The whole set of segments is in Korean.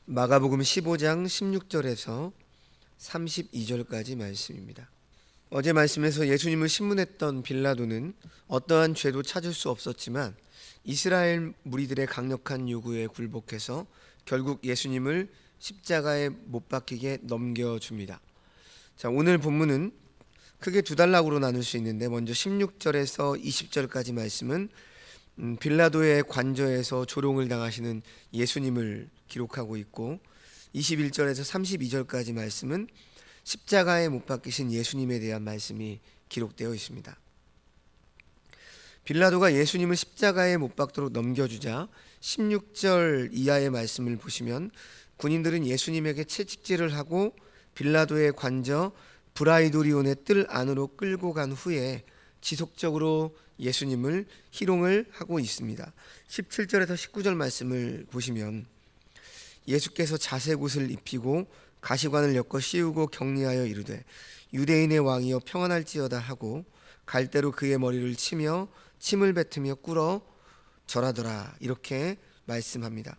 마가복음 15장 16절에서 32절까지 말씀입니다. 어제 말씀에서 예수님을 신문했던 빌라도는 어떠한 죄도 찾을 수 없었지만 이스라엘 무리들의 강력한 요구에 굴복해서 결국 예수님을 십자가에 못 박히게 넘겨줍니다. 자, 오늘 본문은 크게 두 단락으로 나눌 수 있는데, 먼저 16절에서 20절까지 말씀은 빌라도의 관저에서 조롱을 당하시는 예수님을 기록하고 있고, 21절에서 32절까지 말씀은 십자가에 못 박히신 예수님에 대한 말씀이 기록되어 있습니다. 빌라도가 예수님을 십자가에 못 박도록 넘겨주자 16절 이하의 말씀을 보시면, 군인들은 예수님에게 채찍질을 하고 빌라도의 관저 브라이도리온의 뜰 안으로 끌고 간 후에 지속적으로 예수님을 희롱을 하고 있습니다. 17절에서 19절 말씀을 보시면, 예수께서 자색옷을 입히고 가시관을 엮어 씌우고 격리하여 이르되 유대인의 왕이여 평안할지어다 하고 갈대로 그의 머리를 치며 침을 뱉으며 꿇어 절하더라, 이렇게 말씀합니다.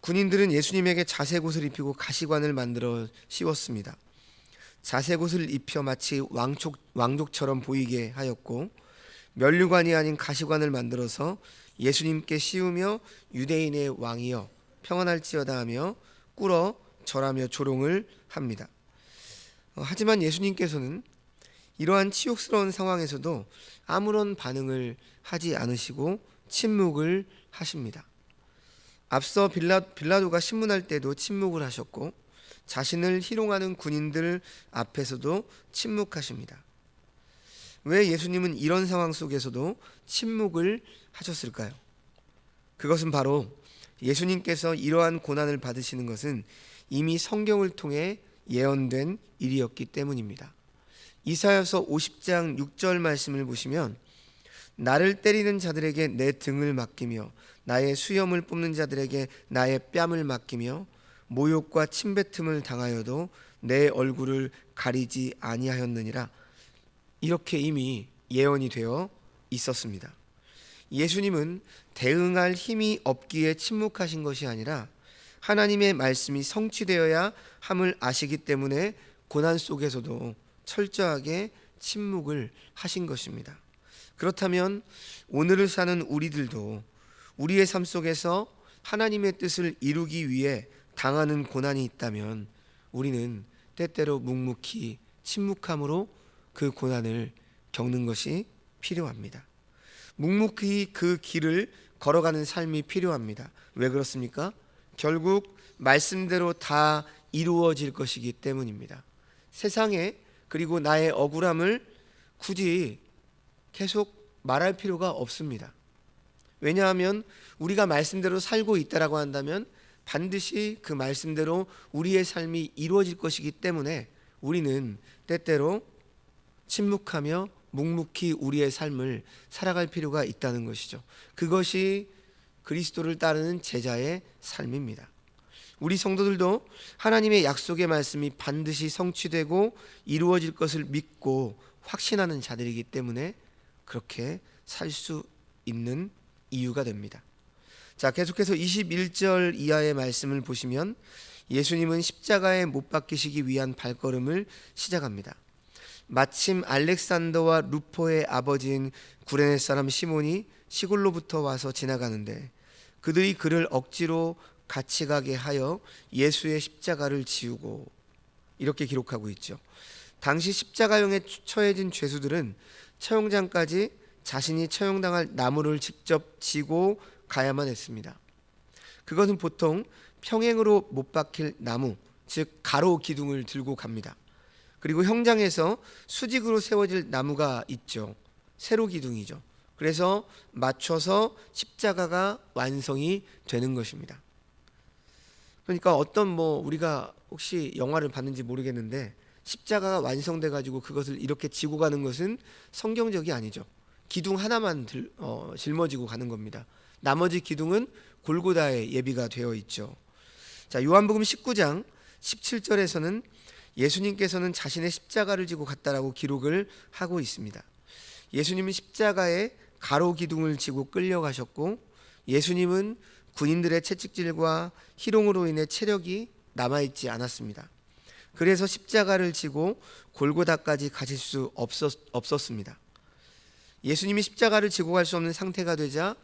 군인들은 예수님에게 자색옷을 입히고 가시관을 만들어 씌웠습니다. 자색옷을 입혀 마치 왕족처럼 보이게 하였고, 면류관이 아닌 가시관을 만들어서 예수님께 씌우며 유대인의 왕이여 평안할지어다 하며 꿇어 절하며 조롱을 합니다. 하지만 예수님께서는 이러한 치욕스러운 상황에서도 아무런 반응을 하지 않으시고 침묵을 하십니다. 앞서 빌라도가 신문할 때도 침묵을 하셨고, 자신을 희롱하는 군인들 앞에서도 침묵하십니다. 왜 예수님은 이런 상황 속에서도 침묵을 하셨을까요? 그것은 바로 예수님께서 이러한 고난을 받으시는 것은 이미 성경을 통해 예언된 일이었기 때문입니다. 이사야서 50장 6절 말씀을 보시면, 나를 때리는 자들에게 내 등을 맡기며 나의 수염을 뽑는 자들에게 나의 뺨을 맡기며 모욕과 침뱉음을 당하여도 내 얼굴을 가리지 아니하였느니라, 이렇게 이미 예언이 되어 있었습니다. 예수님은 대응할 힘이 없기에 침묵하신 것이 아니라 하나님의 말씀이 성취되어야 함을 아시기 때문에 고난 속에서도 철저하게 침묵을 하신 것입니다. 그렇다면 오늘을 사는 우리들도 우리의 삶 속에서 하나님의 뜻을 이루기 위해 당하는 고난이 있다면 우리는 때때로 묵묵히 침묵함으로 그 고난을 겪는 것이 필요합니다. 묵묵히 그 길을 걸어가는 삶이 필요합니다. 왜 그렇습니까? 결국 말씀대로 다 이루어질 것이기 때문입니다. 세상에, 그리고 나의 억울함을 굳이 계속 말할 필요가 없습니다. 왜냐하면 우리가 말씀대로 살고 있다라고 한다면 반드시 그 말씀대로 우리의 삶이 이루어질 것이기 때문에 우리는 때때로 침묵하며 묵묵히 우리의 삶을 살아갈 필요가 있다는 것이죠. 그것이 그리스도를 따르는 제자의 삶입니다. 우리 성도들도 하나님의 약속의 말씀이 반드시 성취되고 이루어질 것을 믿고 확신하는 자들이기 때문에 그렇게 살 수 있는 이유가 됩니다. 자, 계속해서 21절 이하의 말씀을 보시면 예수님은 십자가에 못 박히시기 위한 발걸음을 시작합니다. 마침 알렉산더와 루포의 아버지인 구레네 사람 시몬이 시골로부터 와서 지나가는데 그들이 그를 억지로 같이 가게 하여 예수의 십자가를 지우고, 이렇게 기록하고 있죠. 당시 십자가형에 처해진 죄수들은 처형장까지 자신이 처형당할 나무를 직접 지고 가야만 했습니다. 그것은 보통 평행으로 못 박힐 나무, 즉 가로 기둥을 들고 갑니다. 그리고 형장에서 수직으로 세워질 나무가 있죠. 세로 기둥이죠. 그래서 맞춰서 십자가가 완성이 되는 것입니다. 그러니까 우리가 혹시 영화를 봤는지 모르겠는데 십자가가 완성돼 가지고 그것을 이렇게 지고 가는 것은 성경적이 아니죠. 기둥 하나만 짊어지고 가는 겁니다. 나머지 기둥은 골고다에 예비가 되어 있죠. 자, 요한복음 19장 17절에서는 예수님께서는 자신의 십자가를 지고 갔다라고 기록을 하고 있습니다. 예수님은 십자가에 가로 기둥을 지고 끌려가셨고, 예수님은 군인들의 채찍질과 희롱으로 인해 체력이 남아있지 않았습니다. 그래서 십자가를 지고 골고다까지 가실 수 없었습니다. 예수님이 십자가를 지고 갈 수 없는 상태가 되자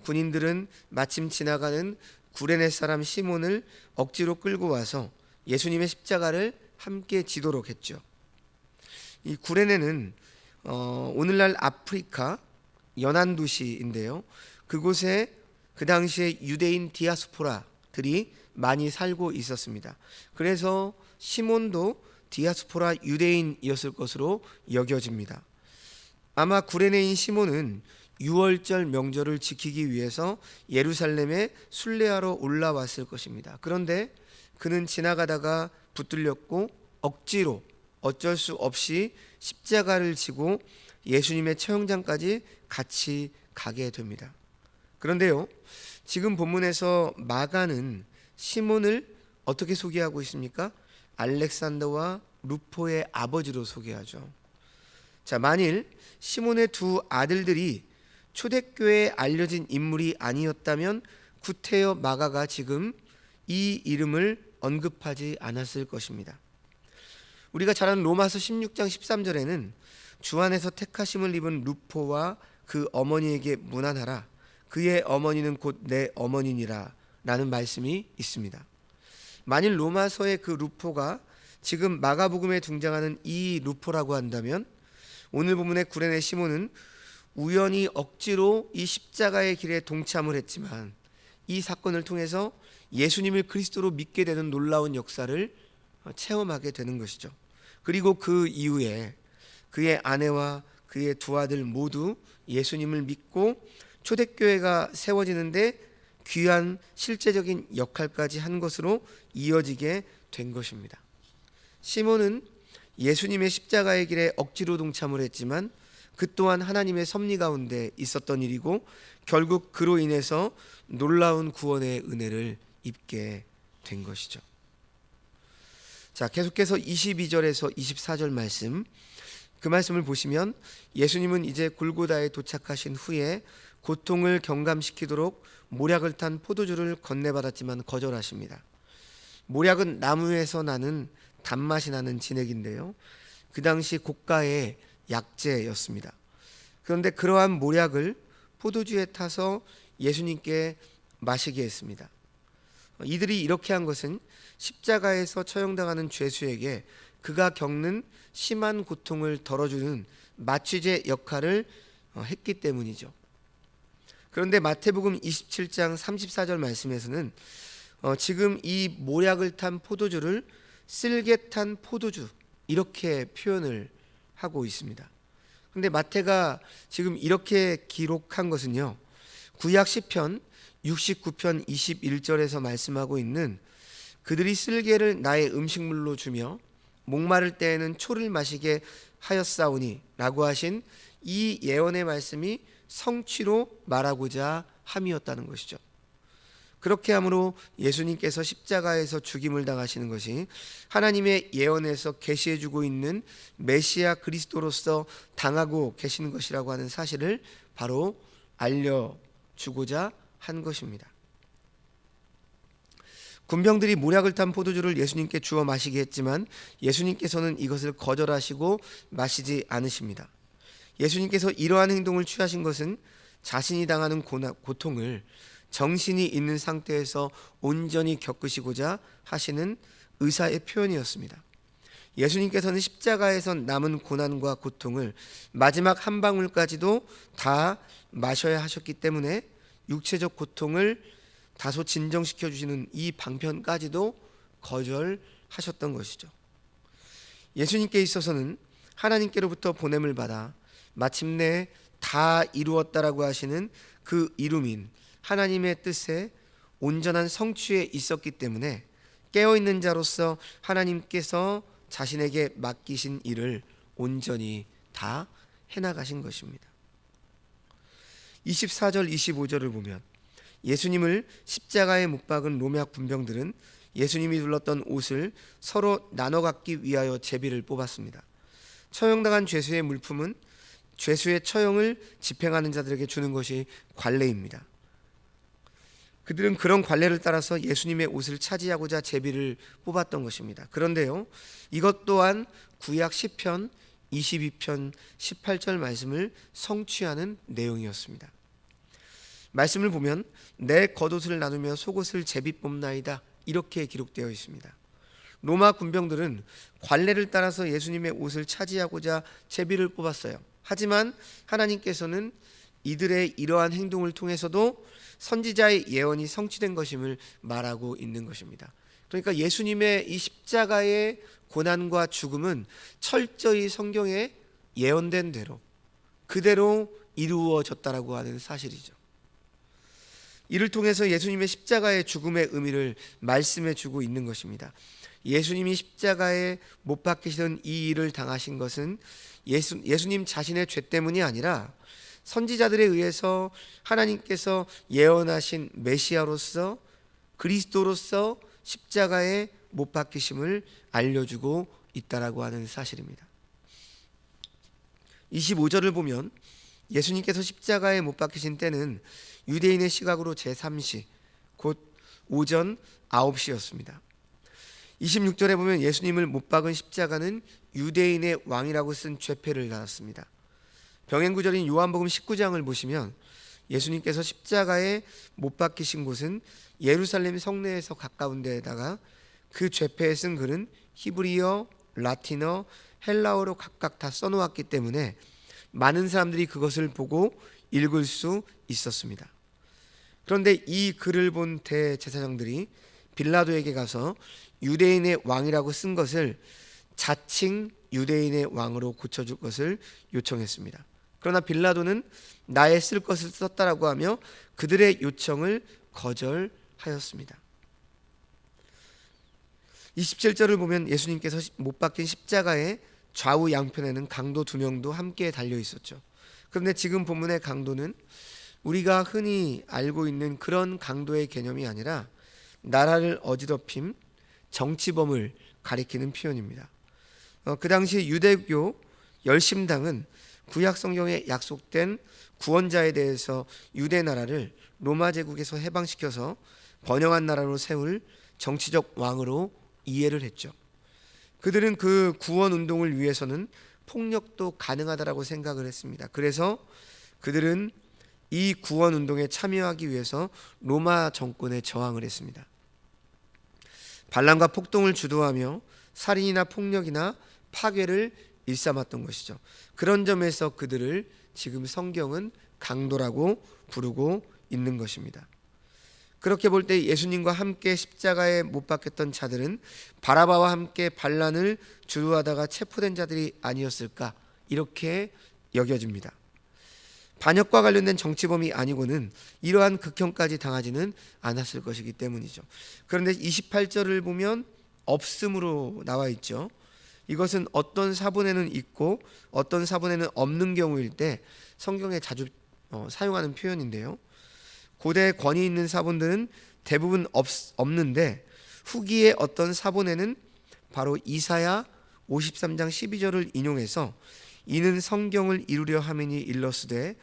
군인들은 마침 지나가는 구레네 사람 시몬을 억지로 끌고 와서 예수님의 십자가를 함께 지도록 했죠. 이 구레네는 오늘날 아프리카 연안 도시인데요. 그곳에 그 당시에 유대인 디아스포라들이 많이 살고 있었습니다. 그래서 시몬도 디아스포라 유대인이었을 것으로 여겨집니다. 아마 구레네인 시몬은 유월절 명절을 지키기 위해서 예루살렘에 순례하러 올라왔을 것입니다. 그런데 그는 지나가다가 붙들렸고 억지로 어쩔 수 없이 십자가를 지고 예수님의 처형장까지 같이 가게 됩니다. 그런데요, 지금 본문에서 마가는 시몬을 어떻게 소개하고 있습니까? 알렉산더와 루포의 아버지로 소개하죠. 자, 만일 시몬의 두 아들들이 초대교회에 알려진 인물이 아니었다면 구테여 마가가 지금 이 이름을 언급하지 않았을 것입니다. 우리가 잘 아는 로마서 16장 13절에는 주 안에서 택하심을 입은 루포와 그 어머니에게 문안하라. 그의 어머니는 곧 내 어머니니라 라는 말씀이 있습니다. 만일 로마서의 그 루포가 지금 마가복음에 등장하는 이 루포라고 한다면 오늘 본문의 구레네 시몬은 우연히 억지로 이 십자가의 길에 동참을 했지만 이 사건을 통해서 예수님을 그리스도로 믿게 되는 놀라운 역사를 체험하게 되는 것이죠. 그리고 그 이후에 그의 아내와 그의 두 아들 모두 예수님을 믿고 초대교회가 세워지는데 귀한 실제적인 역할까지 한 것으로 이어지게 된 것입니다. 시몬은 예수님의 십자가의 길에 억지로 동참을 했지만 그 또한 하나님의 섭리 가운데 있었던 일이고 결국 그로 인해서 놀라운 구원의 은혜를 입게 된 것이죠. 자, 계속해서 22절에서 24절 말씀, 그 말씀을 보시면 예수님은 이제 골고다에 도착하신 후에 고통을 경감시키도록 모략을 탄 포도주를 건네받았지만 거절하십니다. 모략은 나무에서 나는 단맛이 나는 진액인데요, 그 당시 고가의 약재였습니다. 그런데 그러한 모략을 포도주에 타서 예수님께 마시게 했습니다. 이들이 이렇게 한 것은 십자가에서 처형당하는 죄수에게 그가 겪는 심한 고통을 덜어주는 마취제 역할을 했기 때문이죠. 그런데 마태복음 27장 34절 말씀에서는 지금 이 모략을 탄 포도주를 쓸개 탄 포도주 이렇게 표현을 하고 있습니다. 그런데 마태가 지금 이렇게 기록한 것은요, 구약 시편 69편 21절에서 말씀하고 있는 그들이 쓸개를 나의 음식물로 주며 목마를 때에는 초를 마시게 하였사오니 라고 하신 이 예언의 말씀이 성취로 말하고자 함이었다는 것이죠. 그렇게 함으로 예수님께서 십자가에서 죽임을 당하시는 것이 하나님의 예언에서 계시해주고 있는 메시아 그리스도로서 당하고 계시는 것이라고 하는 사실을 바로 알려주고자 한 것입니다. 군병들이 모략을 탄 포도주를 예수님께 주어 마시게 했지만 예수님께서는 이것을 거절하시고 마시지 않으십니다. 예수님께서 이러한 행동을 취하신 것은 자신이 당하는 고통을 정신이 있는 상태에서 온전히 겪으시고자 하시는 의사의 표현이었습니다. 예수님께서는 십자가에서 남은 고난과 고통을 마지막 한 방울까지도 다 마셔야 하셨기 때문에 육체적 고통을 다소 진정시켜 주시는 이 방편까지도 거절하셨던 것이죠. 예수님께 있어서는 하나님께로부터 보냄을 받아 마침내 다 이루었다라고 하시는 그 이름인 하나님의 뜻에 온전한 성취에 있었기 때문에 깨어있는 자로서 하나님께서 자신에게 맡기신 일을 온전히 다 해나가신 것입니다. 24절 25절을 보면 예수님을 십자가에 못 박은 로마 군병들은 예수님이 둘렀던 옷을 서로 나눠 갖기 위하여 제비를 뽑았습니다. 처형당한 죄수의 물품은 죄수의 처형을 집행하는 자들에게 주는 것이 관례입니다. 그들은 그런 관례를 따라서 예수님의 옷을 차지하고자 제비를 뽑았던 것입니다. 그런데요, 이것 또한 구약 시편 22편 18절 말씀을 성취하는 내용이었습니다. 말씀을 보면 내 겉옷을 나누며 속옷을 제비 뽑나이다, 이렇게 기록되어 있습니다. 로마 군병들은 관례를 따라서 예수님의 옷을 차지하고자 제비를 뽑았어요. 하지만 하나님께서는 이들의 이러한 행동을 통해서도 선지자의 예언이 성취된 것임을 말하고 있는 것입니다. 그러니까 예수님의 이 십자가의 고난과 죽음은 철저히 성경에 예언된 대로 그대로 이루어졌다라고 하는 사실이죠. 이를 통해서 예수님의 십자가의 죽음의 의미를 말씀해 주고 있는 것입니다. 예수님이 십자가에 못 박히시던 이 일을 당하신 것은 예수님 자신의 죄 때문이 아니라 선지자들에 의해서 하나님께서 예언하신 메시아로서 그리스도로서 십자가에 못 박히심을 알려주고 있다라고 하는 사실입니다. 25절을 보면 예수님께서 십자가에 못 박히신 때는 유대인의 시각으로 제3시 곧 오전 9시였습니다. 26절에 보면 예수님을 못 박은 십자가는 유대인의 왕이라고 쓴 죄패를 달았습니다. 병행구절인 요한복음 19장을 보시면 예수님께서 십자가에 못 박히신 곳은 예루살렘 성내에서 가까운 데에다가 그 죄패에 쓴 글은 히브리어, 라틴어, 헬라어로 각각 다 써놓았기 때문에 많은 사람들이 그것을 보고 읽을 수 있었습니다. 그런데 이 글을 본 대제사장들이 빌라도에게 가서 유대인의 왕이라고 쓴 것을 자칭 유대인의 왕으로 고쳐줄 것을 요청했습니다. 그러나 빌라도는 나의 쓸 것을 썼다라고 하며 그들의 요청을 거절하였습니다. 27절을 보면 예수님께서 못 박힌 십자가의 좌우 양편에는 강도 2명도 함께 달려 있었죠. 그런데 지금 본문의 강도는 우리가 흔히 알고 있는 그런 강도의 개념이 아니라 나라를 어지럽힘, 정치범을 가리키는 표현입니다. 그 당시 유대교 열심당은 구약 성경에 약속된 구원자에 대해서 유대 나라를 로마 제국에서 해방시켜서 번영한 나라로 세울 정치적 왕으로 이해를 했죠. 그들은 그 구원 운동을 위해서는 폭력도 가능하다라고 생각을 했습니다. 그래서 그들은 이 구원 운동에 참여하기 위해서 로마 정권에 저항을 했습니다. 반란과 폭동을 주도하며 살인이나 폭력이나 파괴를 일삼았던 것이죠. 그런 점에서 그들을 지금 성경은 강도라고 부르고 있는 것입니다. 그렇게 볼 때 예수님과 함께 십자가에 못 박혔던 자들은 바라바와 함께 반란을 주도하다가 체포된 자들이 아니었을까, 이렇게 여겨집니다. 반역과 관련된 정치범이 아니고는 이러한 극형까지 당하지는 않았을 것이기 때문이죠. 그런데 28절을 보면 없음으로 나와 있죠. 이것은 어떤 사본에는 있고 어떤 사본에는 없는 경우일 때 성경에 자주 사용하는 표현인데요. 고대 권위 있는 사본들은 대부분 없는데 후기의 어떤 사본에는 바로 이사야 53장 12절을 인용해서 이는 성경을 이루려 함이니 일러스되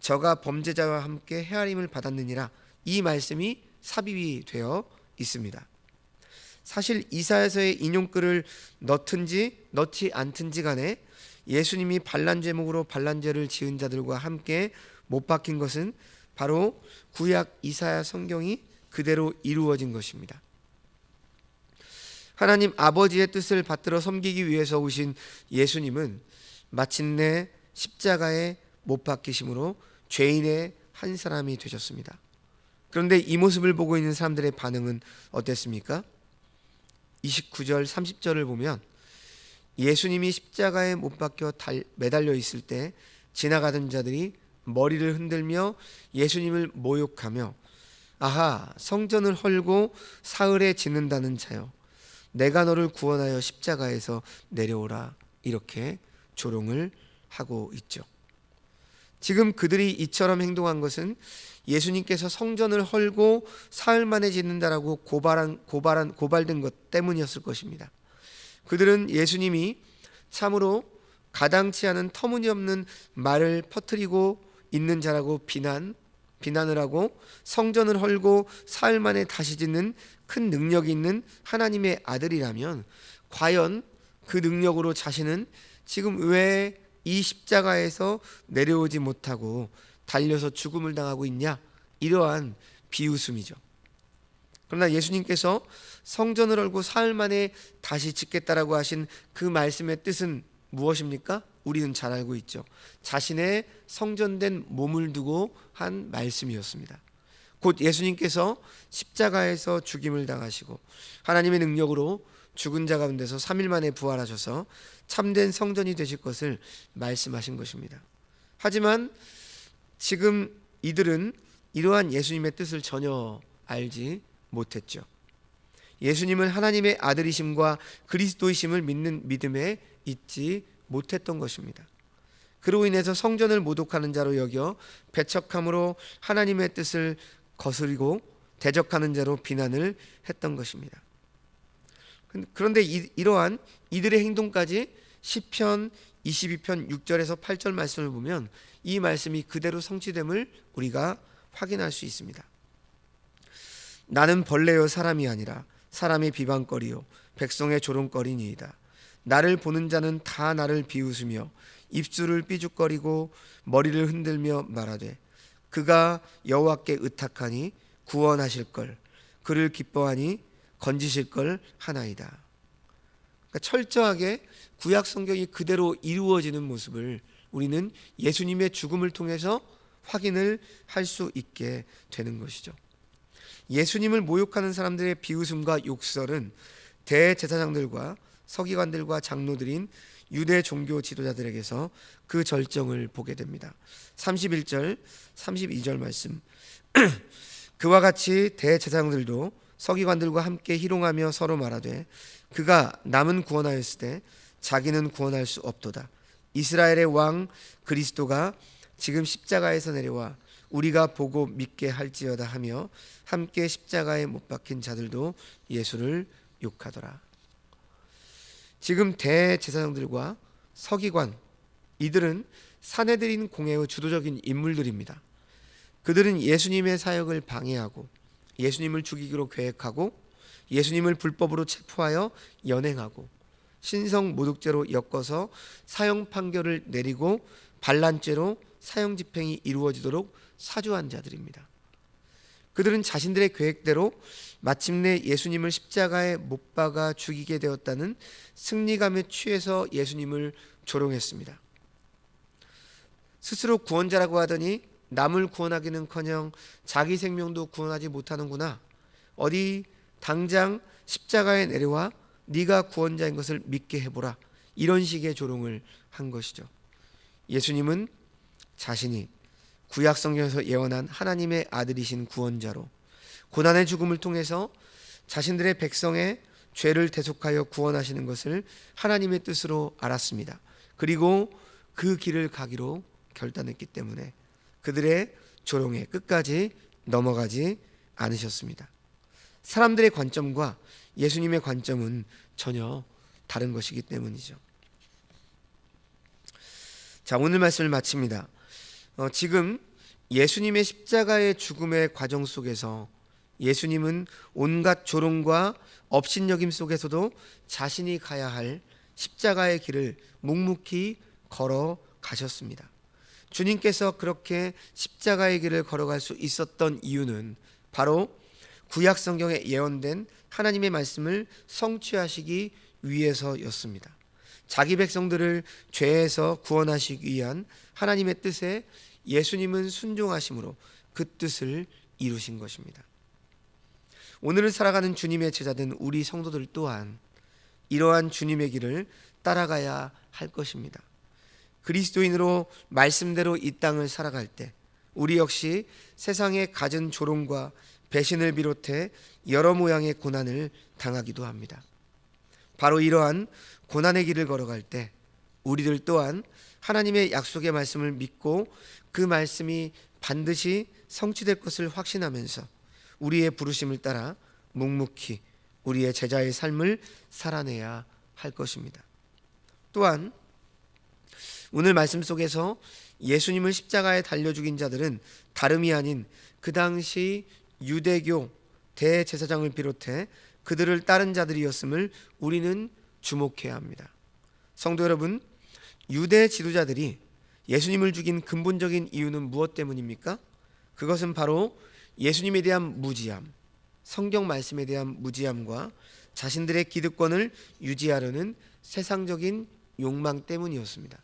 저가 범죄자와 함께 헤아림을 받았느니라, 이 말씀이 삽입이 되어 있습니다. 사실 이사야서의 인용글을 넣든지 넣지 않든지 간에 예수님이 반란 제목으로 반란죄를 지은 자들과 함께 못 박힌 것은 바로 구약 이사야 성경이 그대로 이루어진 것입니다. 하나님 아버지의 뜻을 받들어 섬기기 위해서 오신 예수님은 마침내 십자가에 못 박히심으로 죄인의 한 사람이 되셨습니다. 그런데 이 모습을 보고 있는 사람들의 반응은 어땠습니까? 29절 30절을 보면 예수님이 십자가에 못 박혀 매달려 있을 때 지나가던 자들이 머리를 흔들며 예수님을 모욕하며 아하, 성전을 헐고 사흘에 짓는다는 자여, 내가 너를 구원하여 십자가에서 내려오라, 이렇게 조롱을 하고 있죠. 지금 그들이 이처럼 행동한 것은 예수님께서 성전을 헐고 사흘 만에 짓는다라고 고발된 것 때문이었을 것입니다. 그들은 예수님이 참으로 가당치 않은 터무니없는 말을 퍼뜨리고 있는 자라고 비난, 비난을 하고 성전을 헐고 사흘 만에 다시 짓는 큰 능력이 있는 하나님의 아들이라면 과연 그 능력으로 자신은 지금 왜 이 십자가에서 내려오지 못하고 달려서 죽음을 당하고 있냐? 이러한 비웃음이죠. 그러나 예수님께서 성전을 헐고 사흘 만에 다시 짓겠다라고 하신 그 말씀의 뜻은 무엇입니까? 우리는 잘 알고 있죠. 자신의 성전된 몸을 두고 한 말씀이었습니다. 곧 예수님께서 십자가에서 죽임을 당하시고 하나님의 능력으로 죽은 자 가운데서 3일 만에 부활하셔서 참된 성전이 되실 것을 말씀하신 것입니다. 하지만 지금 이들은 이러한 예수님의 뜻을 전혀 알지 못했죠. 예수님은 하나님의 아들이심과 그리스도이심을 믿는 믿음에 있지 못했던 것입니다. 그로 인해서 성전을 모독하는 자로 여겨 배척함으로 하나님의 뜻을 거스리고 대적하는 자로 비난을 했던 것입니다. 그런데 이러한 이들의 행동까지 시편 22편 6절에서 8절 말씀을 보면 이 말씀이 그대로 성취됨을 우리가 확인할 수 있습니다. 나는 벌레요 사람이 아니라 사람의 비방거리요 백성의 조롱거리니이다. 나를 보는 자는 다 나를 비웃으며 입술을 삐죽거리고 머리를 흔들며 말하되 그가 여호와께 의탁하니 구원하실 걸 그를 기뻐하니 건지실 걸 하나이다. 그러니까 철저하게 구약 성경이 그대로 이루어지는 모습을 우리는 예수님의 죽음을 통해서 확인을 할 수 있게 되는 것이죠. 예수님을 모욕하는 사람들의 비웃음과 욕설은 대제사장들과 서기관들과 장로들인 유대 종교 지도자들에게서 그 절정을 보게 됩니다. 31절 32절 말씀 그와 같이 대제사장들도 서기관들과 함께 희롱하며 서로 말하되 그가 남은 구원하였으되 자기는 구원할 수 없도다. 이스라엘의 왕 그리스도가 지금 십자가에서 내려와 우리가 보고 믿게 할지어다 하며 함께 십자가에 못 박힌 자들도 예수를 욕하더라. 지금 대제사장들과 서기관 이들은 산헤드린 공회의 주도적인 인물들입니다. 그들은 예수님의 사역을 방해하고 예수님을 죽이기로 계획하고 예수님을 불법으로 체포하여 연행하고 신성 모독죄로 엮어서 사형 판결을 내리고 반란죄로 사형 집행이 이루어지도록 사주한 자들입니다. 그들은 자신들의 계획대로 마침내 예수님을 십자가에 못 박아 죽이게 되었다는 승리감에 취해서 예수님을 조롱했습니다. 스스로 구원자라고 하더니 남을 구원하기는커녕 자기 생명도 구원하지 못하는구나. 어디 당장 십자가에 내려와 네가 구원자인 것을 믿게 해보라. 이런 식의 조롱을 한 것이죠. 예수님은 자신이 구약 성경에서 예언한 하나님의 아들이신 구원자로 고난의 죽음을 통해서 자신들의 백성의 죄를 대속하여 구원하시는 것을 하나님의 뜻으로 알았습니다. 그리고 그 길을 가기로 결단했기 때문에 그들의 조롱에 끝까지 넘어가지 않으셨습니다. 사람들의 관점과 예수님의 관점은 전혀 다른 것이기 때문이죠. 자, 오늘 말씀을 마칩니다. 지금 예수님의 십자가의 죽음의 과정 속에서 예수님은 온갖 조롱과 업신여김 속에서도 자신이 가야 할 십자가의 길을 묵묵히 걸어가셨습니다. 주님께서 그렇게 십자가의 길을 걸어갈 수 있었던 이유는 바로 구약 성경에 예언된 하나님의 말씀을 성취하시기 위해서였습니다. 자기 백성들을 죄에서 구원하시기 위한 하나님의 뜻에 예수님은 순종하심으로 그 뜻을 이루신 것입니다. 오늘을 살아가는 주님의 제자된 우리 성도들 또한 이러한 주님의 길을 따라가야 할 것입니다. 그리스도인으로 말씀대로 이 땅을 살아갈 때 우리 역시 세상의 갖은 조롱과 배신을 비롯해 여러 모양의 고난을 당하기도 합니다. 바로 이러한 고난의 길을 걸어갈 때 우리들 또한 하나님의 약속의 말씀을 믿고 그 말씀이 반드시 성취될 것을 확신하면서 우리의 부르심을 따라 묵묵히 우리의 제자의 삶을 살아내야 할 것입니다. 또한 오늘 말씀 속에서 예수님을 십자가에 달려 죽인 자들은 다름이 아닌 그 당시 유대교 대제사장을 비롯해 그들을 따른 자들이었음을 우리는 주목해야 합니다. 성도 여러분, 유대 지도자들이 예수님을 죽인 근본적인 이유는 무엇 때문입니까? 그것은 바로 예수님에 대한 무지함, 성경 말씀에 대한 무지함과 자신들의 기득권을 유지하려는 세상적인 욕망 때문이었습니다.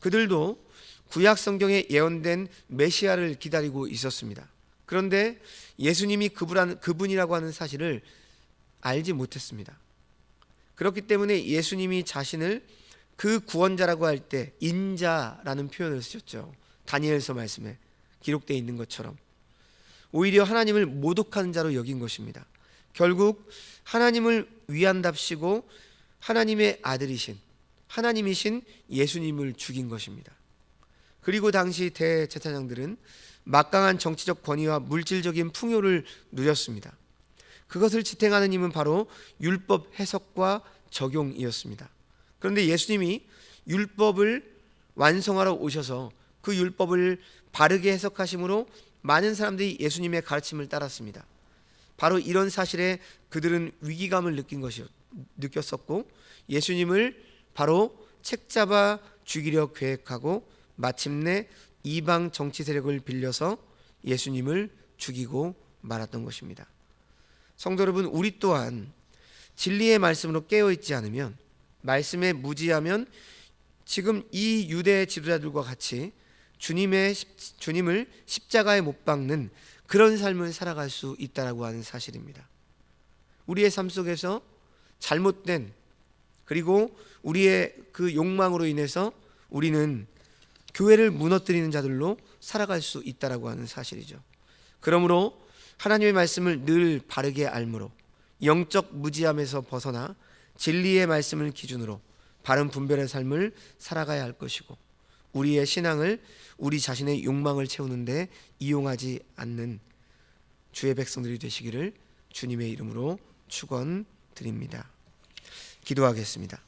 그들도 구약 성경에 예언된 메시아를 기다리고 있었습니다. 그런데 예수님이 그분이라고 하는 사실을 알지 못했습니다. 그렇기 때문에 예수님이 자신을 그 구원자라고 할 때 인자라는 표현을 쓰셨죠. 다니엘서 말씀에 기록되어 있는 것처럼 오히려 하나님을 모독하는 자로 여긴 것입니다. 결국 하나님을 위한답시고 하나님의 아들이신 하나님이신 예수님을 죽인 것입니다. 그리고 당시 대제사장들은 막강한 정치적 권위와 물질적인 풍요를 누렸습니다. 그것을 지탱하는 힘은 바로 율법 해석과 적용이었습니다. 그런데 예수님이 율법을 완성하러 오셔서 그 율법을 바르게 해석하심으로 많은 사람들이 예수님의 가르침을 따랐습니다. 바로 이런 사실에 그들은 위기감을 느꼈었고 예수님을 바로 책잡아 죽이려 계획하고 마침내 이방 정치 세력을 빌려서 예수님을 죽이고 말았던 것입니다. 성도 여러분, 우리 또한 진리의 말씀으로 깨어있지 않으면, 말씀에 무지하면 지금 이 유대 지도자들과 같이 주님을 십자가에 못 박는 그런 삶을 살아갈 수 있다라고 하는 사실입니다. 우리의 삶 속에서 잘못된 그리고 우리의 그 욕망으로 인해서 우리는 교회를 무너뜨리는 자들로 살아갈 수 있다라고 하는 사실이죠. 그러므로 하나님의 말씀을 늘 바르게 알므로 영적 무지함에서 벗어나 진리의 말씀을 기준으로 바른 분별의 삶을 살아가야 할 것이고, 우리의 신앙을 우리 자신의 욕망을 채우는 데 이용하지 않는 주의 백성들이 되시기를 주님의 이름으로 축원드립니다. 기도하겠습니다.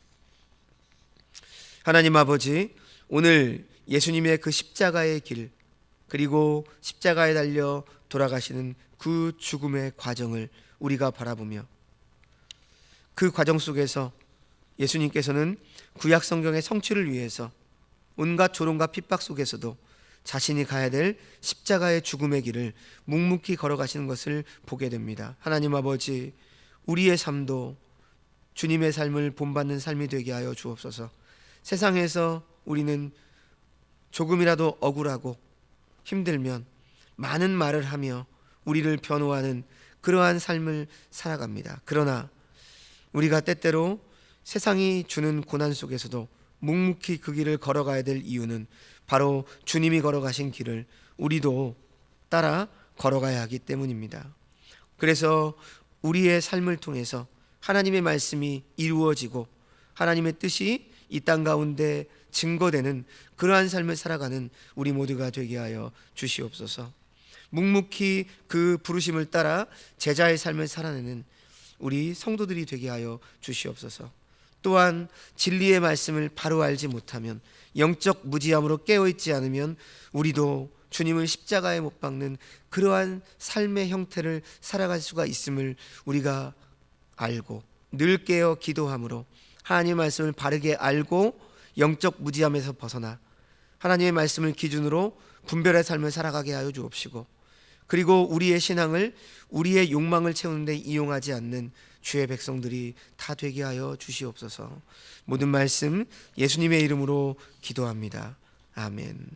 하나님 아버지, 오늘 예수님의 그 십자가의 길, 그리고 십자가에 달려 돌아가시는 그 죽음의 과정을 우리가 바라보며 그 과정 속에서 예수님께서는 구약 성경의 성취를 위해서 온갖 조롱과 핍박 속에서도 자신이 가야 될 십자가의 죽음의 길을 묵묵히 걸어가시는 것을 보게 됩니다. 하나님 아버지, 우리의 삶도 주님의 삶을 본받는 삶이 되게 하여 주옵소서. 세상에서 우리는 조금이라도 억울하고 힘들면 많은 말을 하며 우리를 변호하는 그러한 삶을 살아갑니다. 그러나 우리가 때때로 세상이 주는 고난 속에서도 묵묵히 그 길을 걸어가야 될 이유는 바로 주님이 걸어가신 길을 우리도 따라 걸어가야 하기 때문입니다. 그래서 우리의 삶을 통해서 하나님의 말씀이 이루어지고 하나님의 뜻이 이 땅 가운데 증거되는 그러한 삶을 살아가는 우리 모두가 되게 하여 주시옵소서. 묵묵히 그 부르심을 따라 제자의 삶을 살아내는 우리 성도들이 되게 하여 주시옵소서. 또한 진리의 말씀을 바로 알지 못하면, 영적 무지함으로 깨어있지 않으면 우리도 주님을 십자가에 못 박는 그러한 삶의 형태를 살아갈 수가 있음을 우리가 알고 늘 깨어 기도함으로 하나님의 말씀을 바르게 알고 영적 무지함에서 벗어나 하나님의 말씀을 기준으로 분별의 삶을 살아가게 하여 주옵시고, 그리고 우리의 신앙을 우리의 욕망을 채우는 데 이용하지 않는 주의 백성들이 다 되게 하여 주시옵소서. 모든 말씀 예수님의 이름으로 기도합니다. 아멘.